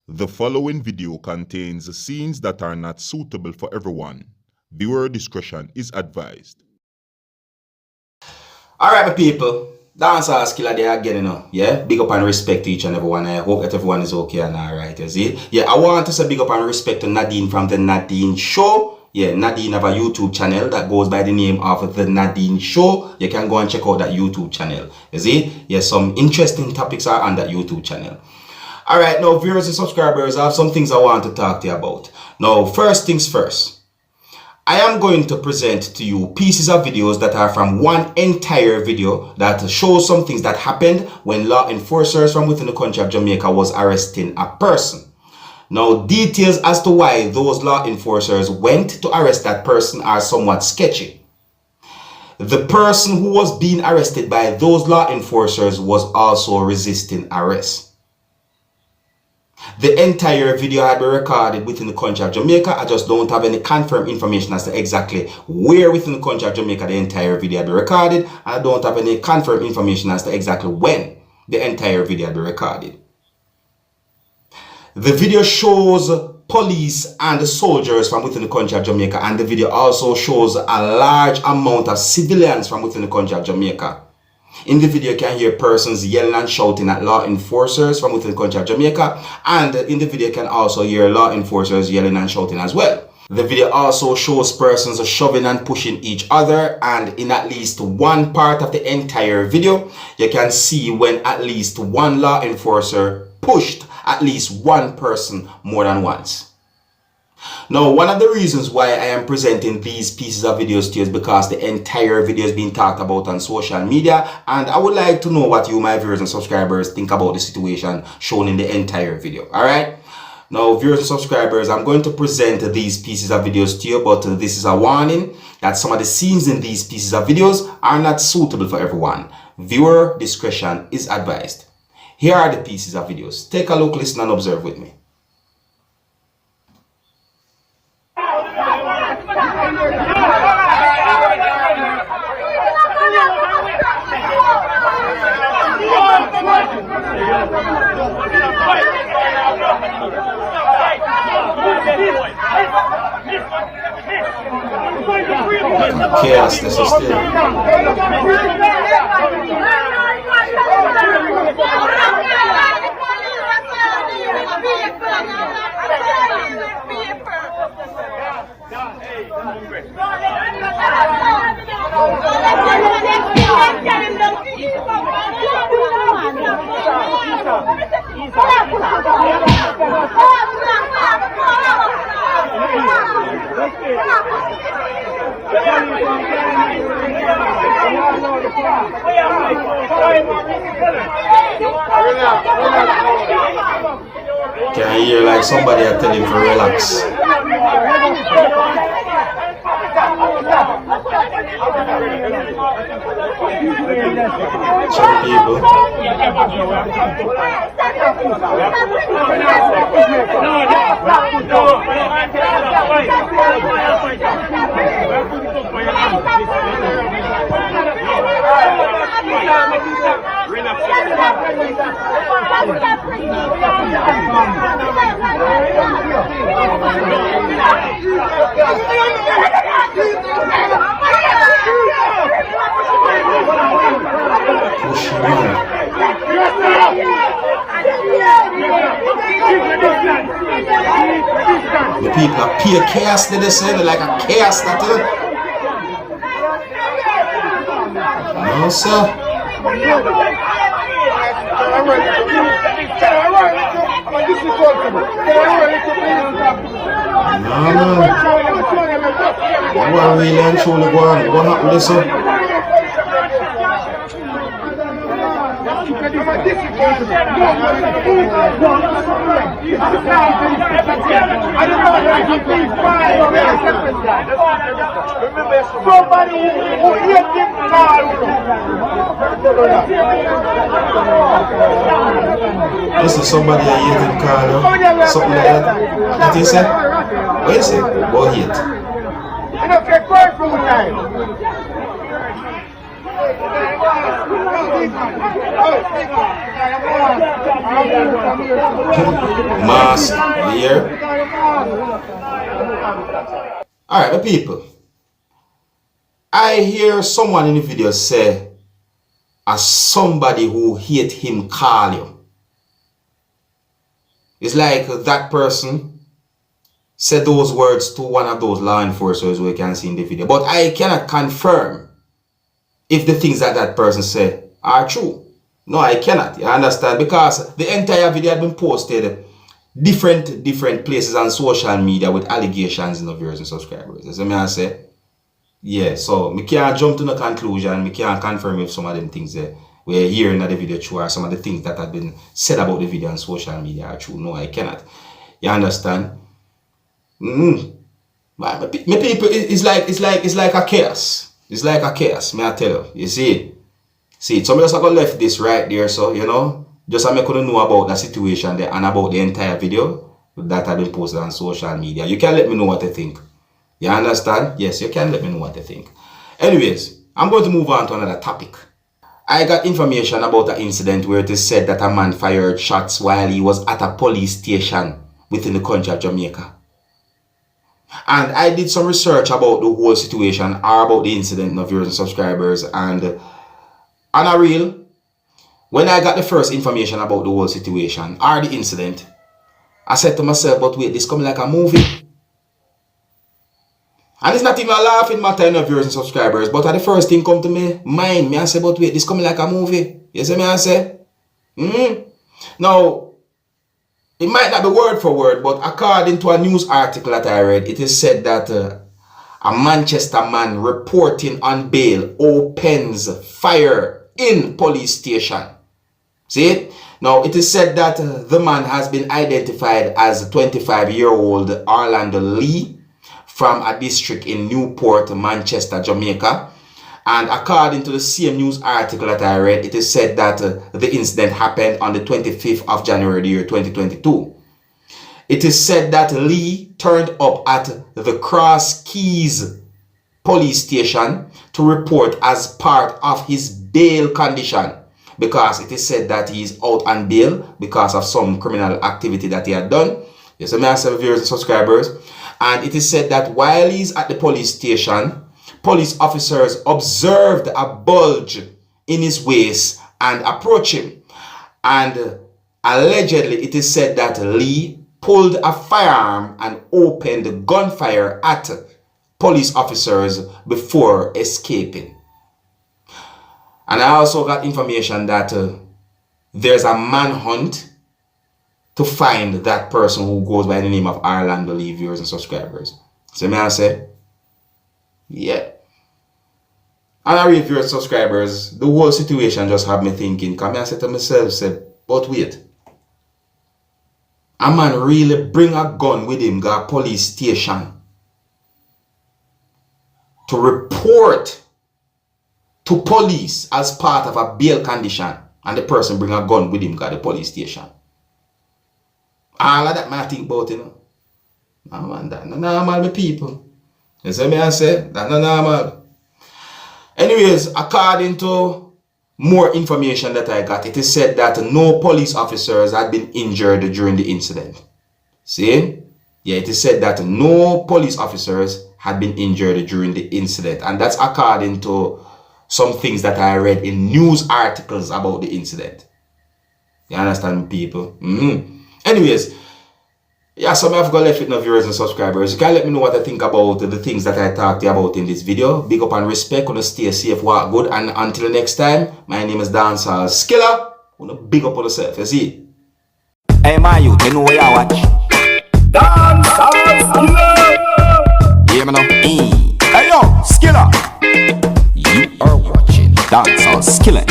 The following video contains scenes that are not suitable for everyone. Viewer discretion is advised. Alright, my people. Dancehall skilla there again, you know. Yeah, big up and respect to each and everyone. I hope that everyone is okay and alright, you see. Yeah, I want to say big up and respect to Nadine from the Nadine Show. Yeah, Nadine have a YouTube channel that goes by the name of the Nadine Show. You can go and check out that YouTube channel. You see? Yeah, some interesting topics are on that YouTube channel. Alright, now viewers and subscribers, I have some things I want to talk to you about. Now, first things first. I am going to present to you pieces of videos that are from one entire video that shows some things that happened when law enforcers from within the country of Jamaica was arresting a person. Now, details as to why those law enforcers went to arrest that person are somewhat sketchy. The person who was being arrested by those law enforcers was also resisting arrest. The entire video had been recorded within the country of Jamaica. I just don't have any confirmed information as to exactly where within the country of Jamaica the entire video had been recorded. I don't have any confirmed information as to exactly when the entire video had been recorded. The video shows police and soldiers from within the country of Jamaica, and the video also shows a large amount of civilians from within the country of Jamaica. In the video, you can hear persons yelling and shouting at law enforcers from within the country of Jamaica, and in the video, you can also hear law enforcers yelling and shouting as well. The video also shows persons shoving and pushing each other, and in at least one part of the entire video, you can see when at least one law enforcer pushed at least one person more than once. Now, one of the reasons why I am presenting these pieces of videos to you is because the entire video is being talked about on social media, and I would like to know what you, my viewers and subscribers, think about the situation shown in the entire video. Alright? Now, viewers and subscribers, I'm going to present these pieces of videos to you, but this is a warning that some of the scenes in these pieces of videos are not suitable for everyone. Viewer discretion is advised. Here are the pieces of videos. Take a look, listen, and observe with me. Chaos, this is still. Can you hear like somebody are telling him to relax? Some people. The people are pure chaos, did they say? Like a chaos that no, sir. No. You are really and truly going. What happened to this? This is somebody I hate in car, something like that. What you say? What you say? Go hate. Mask here. Alright, the people. I hear someone in the video say, as somebody who hate him call you. It's like that person said those words to one of those law enforcers we can see in the video. But I cannot confirm if the things that that person said are true. No, I cannot. You understand? Because the entire video had been posted different places on social media with allegations in the viewers and subscribers. As I say, yeah, so me can't jump to no conclusion. Me can't confirm if some of them things we're hearing in the video true or some of the things that have been said about the video on social media are true. No, I cannot. You understand? Me people, it's like a chaos. It's like a chaos, may I tell you. You see? See, some of us have left this right there, so you know, just so I couldn't know about the situation there and about the entire video that have been posted on social media. You can let me know what you think. You understand? Yes, you can let me know what you think. Anyways, I'm going to move on to another topic. I got information about an incident where it is said that a man fired shots while he was at a police station within the country of Jamaica. And I did some research about the whole situation or about the incident of viewers and subscribers, and on a real, when I got the first information about the whole situation or the incident, I said to myself, but wait, this coming like a movie. And it's not even a laughing matter in viewers and subscribers, but the first thing come to me mind. Me I say, but wait, this coming like a movie. You see me I say? Now, it might not be word for word, but according to a news article that I read, it is said that a Manchester man reporting on bail opens fire in police station. See it? Now, it is said that the man has been identified as 25-year-old Orlando Lee from a district in Newport, Manchester, Jamaica. And according to the same news article that I read, it is said that the incident happened on the 25th of January, the year 2022. It is said that Lee turned up at the Cross Keys police station to report as part of his bail condition, because it is said that he is out on bail because of some criminal activity that he had done. Yes, I may have some viewers and subscribers. And it is said that while he's at the police station, police officers observed a bulge in his waist and approached him. And allegedly, it is said that Lee pulled a firearm and opened gunfire at police officers before escaping. And I also got information that there's a manhunt to find that person who goes by the name of Orlando Lee, viewers and subscribers. So may I say? Yeah. And I read viewers and subscribers, the whole situation just had me thinking, come I said to myself, but wait. A man really bring a gun with him, go to police station to report to police as part of a bail condition, and the person bring a gun with him, go to the police station. All of that I think about, you know. No man, that's not normal, my people. You see me I say? That's not normal. Anyways, according to more information that I got, it is said that no police officers had been injured during the incident. See? Yeah, it is said that no police officers had been injured during the incident. And that's according to some things that I read in news articles about the incident. You understand, people? Anyways, yeah, so I've got left with no viewers and subscribers. You can let me know what I think about the things that I talked about in this video. Big up and respect. Gonna stay safe, walk good, and until next time, my name is Dancehall Skilla. Gonna big up on yourself, you see? Hey, my youth, you know where you watch? Dancehall Skilla! Yeah, man, Hey, yo, Skilla! You are watching Dancehall Skilla.